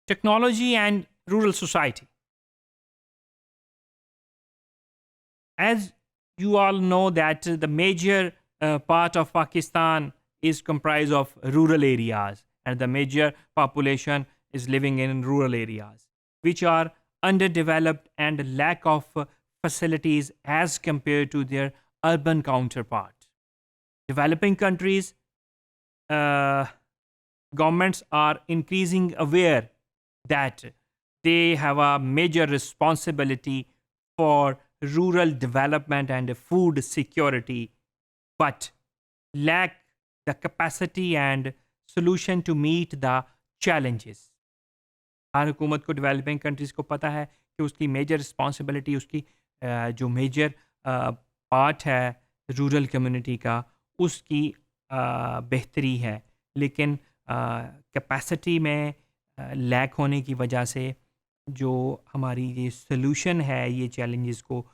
technology and rural society. As you all know that the major part of Pakistan is comprised of rural areas, and the major population is living in rural areas, which are underdeveloped and lack of facilities as compared to their urban counterpart. Developing countries, uh, governments are increasing aware that they have a major responsibility for rural development and food security, but lack the capacity and solution to meet the challenges. हर हुकूमत को developing countries को पता है कि उसकी major responsibility, उसकी जो major part है रूरल कम्युनिटी का, उसकी बेहतरी है, लेकिन कैपेसिटी में लैक होने की वजह से जो हमारी ये सोल्यूशन है ये चैलेंजेस को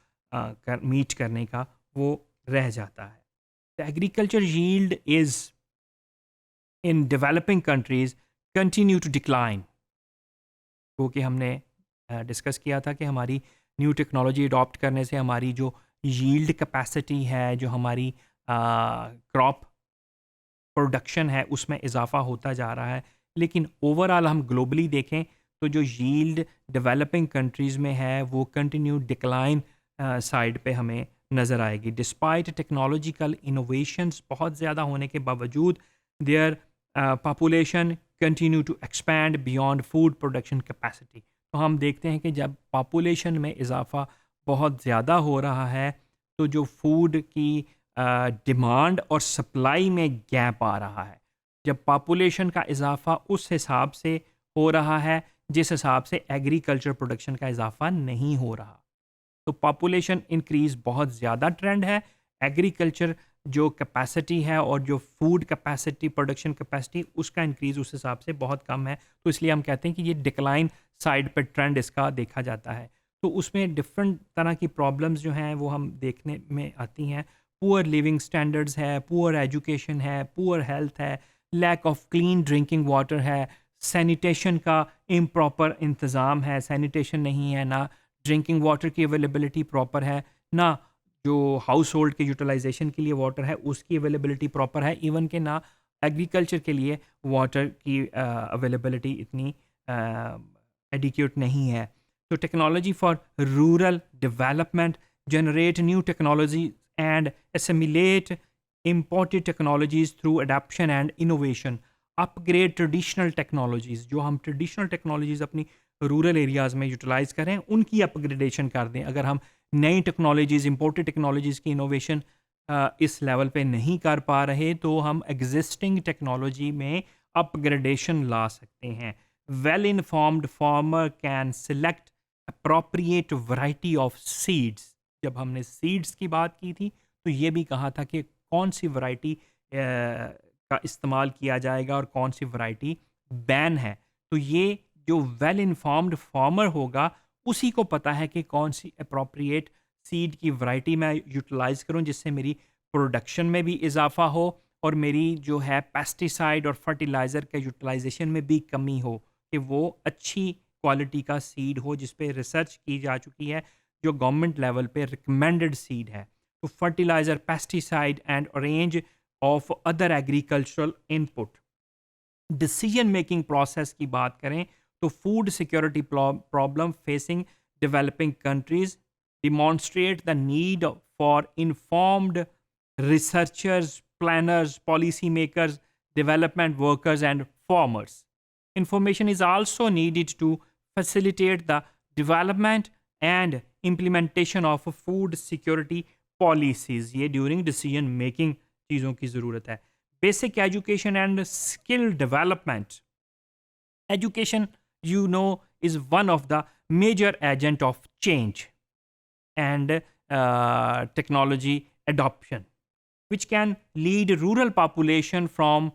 मीट करने का, वो रह जाता है. The agriculture yield is in developing countries continue to decline. क्योंकि हमने डिस्कस किया था कि हमारी न्यू टेक्नोलॉजी अडॉप्ट करने से हमारी जो यील्ड कैपेसिटी है, जो हमारी क्रॉप प्रोडक्शन है, उसमें इजाफा होता जा रहा है. लेकिन ओवरऑल हम ग्लोबली देखें तो जो यील्ड डेवलपिंग कंट्रीज़ में है वो कंटिन्यू डिक्लाइन साइड पे हमें नज़र आएगी. डिस्पाइट टेक्नोलॉजिकल इनोवेशंस बहुत ज़्यादा होने के बावजूद their population continue to expand beyond food production capacity. तो हम देखते हैं कि जब पॉपुलेशन में इजाफा बहुत ज़्यादा हो रहा है तो जो फूड की डिमांड और सप्लाई में गैप आ रहा है. जब पॉपुलेशन का इजाफा उस हिसाब से हो रहा है जिस हिसाब से एग्रीकल्चर प्रोडक्शन का इजाफा नहीं हो रहा, तो पॉपुलेशन इंक्रीज़ बहुत ज़्यादा ट्रेंड है, एग्रीकल्चर जो कैपेसिटी है और जो फूड कैपेसिटी, प्रोडक्शन कैपेसिटी, उसका इंक्रीज़ उस हिसाब से बहुत कम है. तो इसलिए हम कहते हैं कि ये डिक्लाइन साइड पर ट्रेंड इसका देखा जाता है. तो उसमें डिफरेंट तरह की प्रॉब्लम्स जो हैं वो हम देखने में आती हैं. पुअर लिविंग स्टैंडर्ड्स है, पुअर एजुकेशन है, पुअर हेल्थ है, lack of clean drinking water है, सैनिटेशन का इम्प्रॉपर इंतज़ाम है, सैनिटेशन नहीं है, ना ड्रिंकिंग वाटर की अवेलेबिलिटी प्रॉपर है, ना जो हाउस होल्ड के यूटिलाइजेशन के लिए वाटर है उसकी अवेलेबिलिटी प्रॉपर है, इवन के ना एग्रीकल्चर के लिए वाटर की अवेलेबिलिटी इतनी एडिक्यूट नहीं है. तो technology for rural development generate new technology and assimilate imported technologies through adaptation and innovation. Upgrade traditional technologies, जो हम ट्रेडिशनल टेक्नोलॉजीज़ अपनी रूरल एरियाज़ में यूटिलाइज़ करें, उनकी अपग्रेडेशन कर दें. अगर हम नई टेक्नोलॉजीज़, इंपोर्टेड टेक्नोलॉजीज़ की इनोवेशन इस लेवल पे नहीं कर पा रहे तो हम एग्जिस्टिंग टेक्नोलॉजी में अपग्रेडेशन ला सकते हैं. Well informed farmer can select appropriate variety of seeds. जब हमने सीड्स की बात की थी तो ये भी कहा था कि कौन सी वैरायटी का इस्तेमाल किया जाएगा और कौन सी वैरायटी बैन है. तो ये जो वेल इन्फॉर्म्ड फार्मर होगा उसी को पता है कि कौन सी अप्रोप्रिएट सीड की वैरायटी मैं यूटिलाइज़ करूं जिससे मेरी प्रोडक्शन में भी इजाफा हो और मेरी जो है पेस्टिसाइड और फर्टिलाइज़र के यूटिलाइजेशन में भी कमी हो, कि वो अच्छी क्वालिटी का सीड हो जिस पे रिसर्च की जा चुकी है, जो गवर्नमेंट लेवल पे रिकमेंडेड सीड है. तो fertiliser, pesticide and range of other agricultural input. Decision making process की बात करें तो food security problem facing developing countries demonstrate the need for informed researchers, planners, policy makers, development workers, and farmers. Information is also needed to facilitate the development and implementation of food security policies. ये during decision making चीज़ों की ज़रूरत है. Basic education and skill development. Education, you know, is one of the major agent of change and technology adoption, which can lead rural population from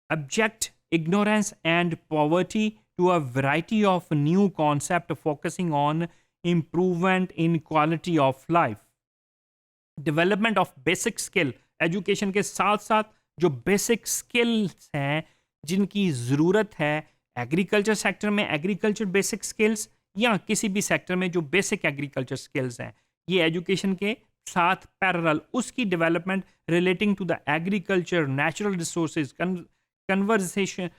abject ignorance and poverty to a variety of new concepts focusing on improvement in quality of life. Development of basic skill, education के साथ साथ जो basic skills हैं जिनकी ज़रूरत है agriculture sector में agriculture basic skills, या किसी भी सेक्टर में जो बेसिक एग्रीकल्चर स्किल्स हैं, ये एजुकेशन के साथ पैरेलल उसकी development relating to the agriculture, natural resources, conversation,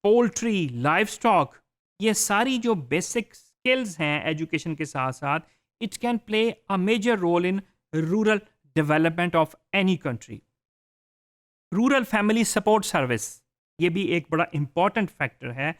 poultry, livestock, ये सारी जो बेसिक स्किल्स हैं एजुकेशन के साथ साथ, it can play a major role in rural development of any country. Rural family support service, ये भी एक बड़ा इंपॉर्टेंट फैक्टर है.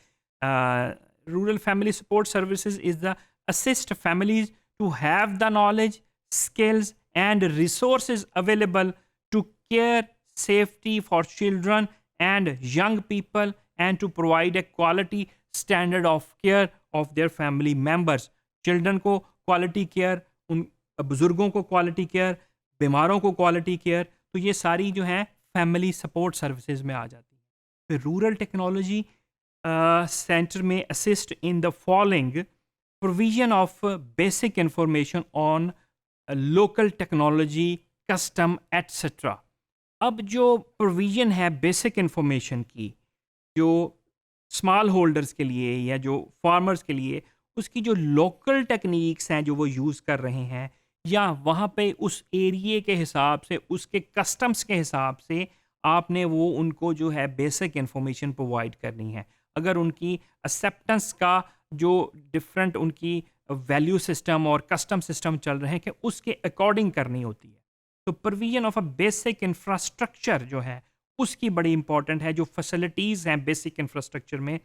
Rural family support services is the assist families to have the knowledge, skills and resources available to care safety for children and young people and to provide a quality standard of care of their family members. Children को quality care, उन बुजुर्गों को quality care, बीमारों को quality care, तो ये सारी जो है फैमिली सपोर्ट सर्विसेज में आ जाती है. फिर रूरल टेक्नोलॉजी सेंटर में assist in the following provision of basic information on local technology, custom etcetera. अब जो प्रोविज़न है बेसिक इंफॉर्मेशन की, जो स्मॉल होल्डर्स के लिए या जो फार्मर्स के लिए, उसकी जो लोकल टेक्निक्स हैं जो वो यूज़ कर रहे हैं, या वहाँ पे उस एरिए के हिसाब से, उसके कस्टम्स के हिसाब से आपने वो उनको जो है बेसिक इंफॉर्मेशन प्रोवाइड करनी है. अगर उनकी एक्सेप्टेंस का जो डिफरेंट उनकी वैल्यू सिस्टम और कस्टम सिस्टम चल रहे हैं कि उसके अकॉर्डिंग करनी होती है, तो provision of a basic infrastructure जो है उसकी बड़ी इंपॉर्टेंट है. जो फैसिलिटीज़ हैं बेसिक इंफ्रास्ट्रक्चर में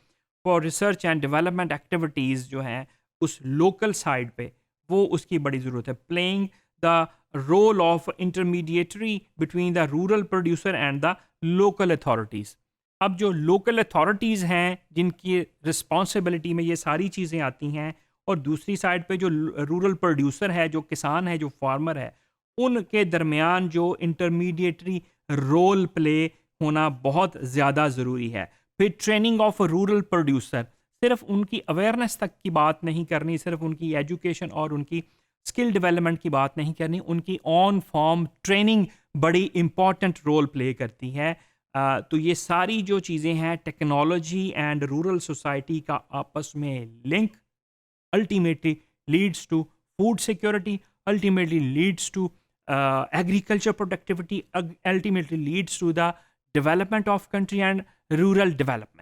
for research and development activities जो हैं उस लोकल साइड पे, वो उसकी बड़ी ज़रूरत है. Playing the role of intermediary between the rural producer and the local authorities. अब जो लोकल अथॉरिटीज़ हैं जिनकी रिस्पॉन्सिबिलिटी में ये सारी चीज़ें आती हैं, और दूसरी साइड पे जो रूरल प्रोड्यूसर है, जो किसान है, जो फार्मर है, उनके दरमियान जो इंटरमीडिएटरी रोल प्ले होना बहुत ज़्यादा ज़रूरी है. फिर ट्रेनिंग ऑफ रूरल प्रोड्यूसर, सिर्फ उनकी अवेयरनेस तक की बात नहीं करनी, सिर्फ उनकी एजुकेशन और उनकी स्किल डेवलपमेंट की बात नहीं करनी, उनकी ऑन फॉर्म ट्रेनिंग बड़ी इंपॉर्टेंट रोल प्ले करती है. तो ये सारी जो चीज़ें हैं, टेक्नोलॉजी एंड रूरल सोसाइटी का आपस में link ultimately leads to food security, ultimately leads to agriculture productivity, ultimately leads to the development of country and rural development.